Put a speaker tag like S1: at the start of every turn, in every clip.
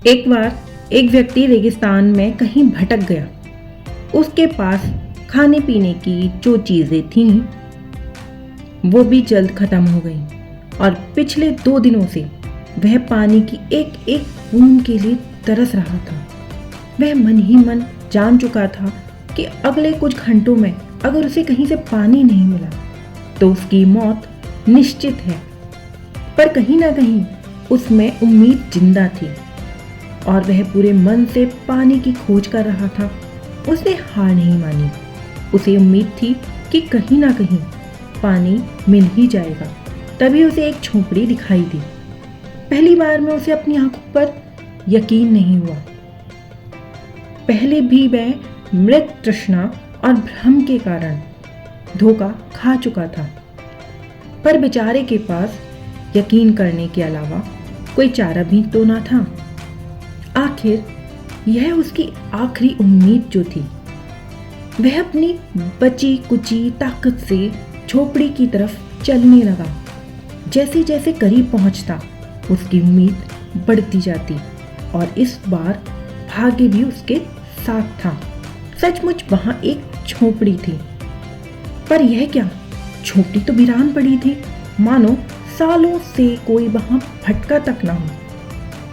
S1: एक बार एक व्यक्ति रेगिस्तान में कहीं भटक गया। उसके पास खाने पीने की जो चीजें थीं वो भी जल्द खत्म हो गई और पिछले 2 दिनों से वह पानी की एक एक बूंद के लिए तरस रहा था। वह मन ही मन जान चुका था कि अगले कुछ घंटों में अगर उसे कहीं से पानी नहीं मिला तो उसकी मौत निश्चित है। पर कहीं ना कहीं उसमें उम्मीद जिंदा थी और वह पूरे मन से पानी की खोज कर रहा था। उसने हार नहीं मानी। उसे उम्मीद थी कि कहीं ना कहीं पानी मिल ही जाएगा। तभी उसे एक झोपड़ी दिखाई दी। पहली बार में उसे अपनी आंखों पर यकीन नहीं हुआ। पहले भी वह मृत तृष्णा और भ्रम के कारण धोखा खा चुका था, पर बेचारे के पास यकीन करने के अलावा कोई चारा भी तो ना था। आखिर यह उसकी आखिरी उम्मीद जो थी। वह अपनी बची कुची ताकत से झोपड़ी की तरफ चलने लगा। जैसे जैसे करीब पहुंचता उसकी उम्मीद बढ़ती जाती और इस बार भाग्य भी उसके साथ था। सचमुच वहां एक झोपड़ी थी, पर यह क्या, झोपड़ी तो वीरान पड़ी थी, मानो सालों से कोई वहां भटका तक ना हो।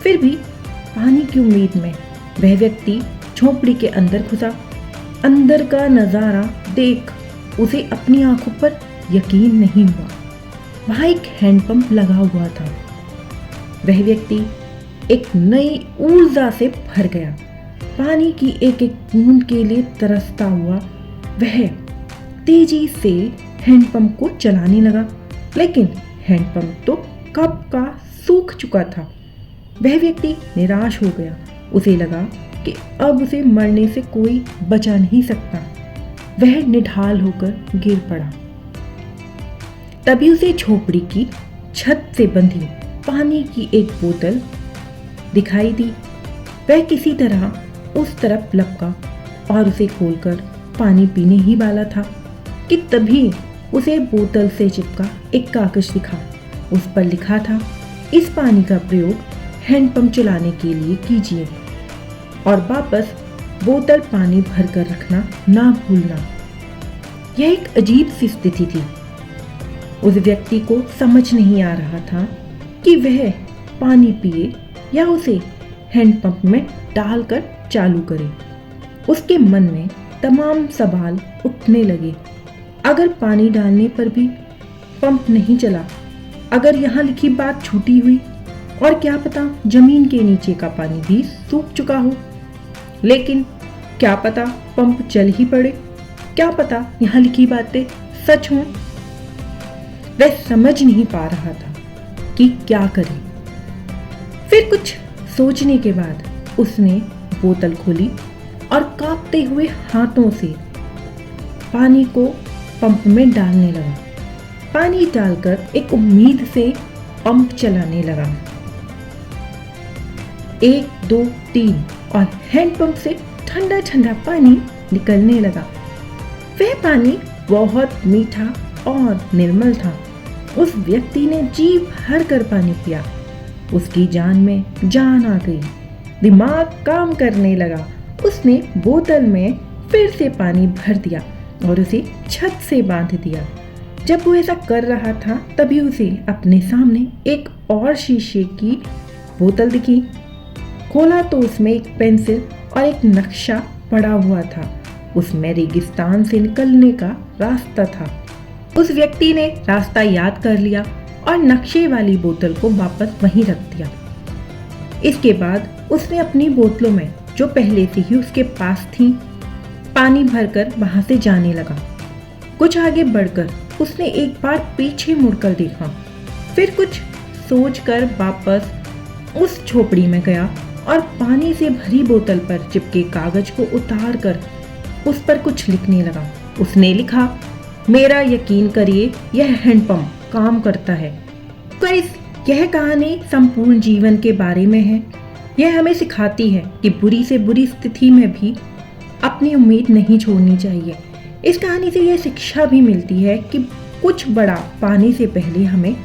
S1: फिर भी पानी की उम्मीद में वह व्यक्ति झोपड़ी के अंदर घुसा। अंदर का नजारा देख उसे अपनी आंखों पर यकीन नहीं हुआ। वहां एक हैंडपंप लगा हुआ था। वह व्यक्ति एक नई ऊर्जा से भर गया। पानी की एक एक बूंद के लिए तरसता हुआ वह तेजी से हैंडपंप को चलाने लगा, लेकिन हैंडपंप तो कब का सूख चुका था। वह व्यक्ति निराश हो गया। उसे लगा कि अब उसे मरने से कोई बचा नहीं सकता। वह निढाल होकर गिर पड़ा। तभी उसे झोपड़ी की छत से बंधी पानी की एक बोतल दिखाई दी। वह किसी तरह उस तरफ लपका और उसे खोलकर पानी पीने ही वाला था कि तभी उसे बोतल से चिपका एक कागज दिखा। उस पर लिखा था, इस पानी का प्रयोग हैंडपंप चलाने के लिए कीजिए और वापस बोतल पानी भर कर रखना ना भूलना। यह एक अजीब सी स्थिति थी। उस व्यक्ति को समझ नहीं आ रहा था कि वह पानी पिए या उसे हैंडपंप में डालकर चालू करे। उसके मन में तमाम सवाल उठने लगे। अगर पानी डालने पर भी पंप नहीं चला, अगर यहाँ लिखी बात छूटी हुई, और क्या पता जमीन के नीचे का पानी भी सूख चुका हो। लेकिन क्या पता पंप चल ही पड़े, क्या पता यहाँ लिखी बातें सच हों। वह समझ नहीं पा रहा था कि क्या करे। फिर कुछ सोचने के बाद उसने बोतल खोली और कांपते हुए हाथों से पानी को पंप में डालने लगा। पानी डालकर एक उम्मीद से पंप चलाने लगा। 1 2 3 और हैंडपंप से ठंडा ठंडा पानी निकलने लगा। वह पानी बहुत मीठा और निर्मल था। उस व्यक्ति ने जी भर कर पानी पिया। उसकी जान में जान आ गई। दिमाग काम करने लगा। उसने बोतल में फिर से पानी भर दिया और उसे छत से बांध दिया। जब वो ऐसा कर रहा था तभी उसे अपने सामने एक और शीशे की बोतल दिखी। खोला तो उसमें एक पेंसिल और एक नक्शा पड़ा हुआ था। उसमें रेगिस्तान से निकलने का रास्ता था। उस व्यक्ति ने रास्ता याद कर लिया और नक्शे वाली बोतल को वापस वहीं रख दिया। इसके बाद उसने अपनी बोतलों में जो पहले से ही उसके पास थी पानी भरकर वहां से जाने लगा। कुछ आगे बढ़कर उसने एक बार पीछे मुड़कर देखा, फिर कुछ सोचकर वापस उस झोपड़ी में गया और पानी से भरी बोतल पर चिपके कागज को उतार कर उस पर कुछ लिखने लगा। उसने लिखा, मेरा यकीन करिए यह हैंडपंप काम करता है। गाइस, यह कहानी संपूर्ण जीवन के बारे में है। यह हमें सिखाती है कि बुरी से बुरी स्थिति में भी अपनी उम्मीद नहीं छोड़नी चाहिए। इस कहानी से यह शिक्षा भी मिलती है कि कुछ बड़ा पाने से पहले हमें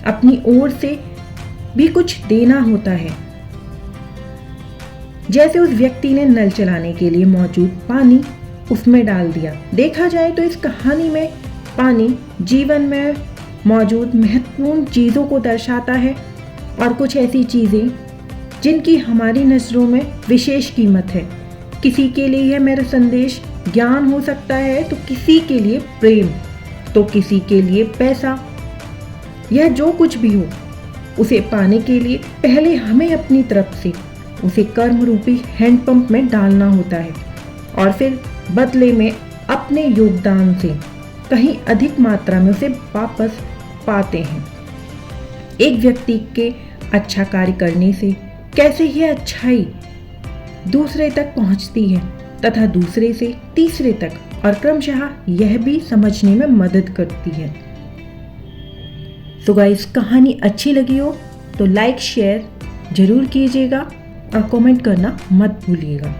S1: अपनी ओर से भी कुछ देना होता है। जैसे उस व्यक्ति ने नल चलाने के लिए मौजूद पानी उसमें डाल दिया। देखा जाए तो इस कहानी में पानी जीवन में मौजूद महत्वपूर्ण चीज़ों को दर्शाता है और कुछ ऐसी चीज़ें जिनकी हमारी नज़रों में विशेष कीमत है। किसी के लिए यह मेरा संदेश ज्ञान हो सकता है, तो किसी के लिए प्रेम, तो किसी के लिए पैसा। यह जो कुछ भी हो, उसे पाने के लिए पहले हमें अपनी तरफ से उसे कर्म रूपी हैंडपंप में डालना होता है और फिर बदले में अपने योगदान से कहीं अधिक मात्रा में उसे वापस पाते हैं। एक व्यक्ति के अच्छा कार्य करने से कैसे यह अच्छाई दूसरे तक पहुंचती है तथा दूसरे से तीसरे तक, और क्रमशः यह भी समझने में मदद करती है। तो गाइस, कहानी अच्छी लगी हो तो लाइक शेयर जरूर कीजिएगा और कमेंट करना मत भूलिएगा।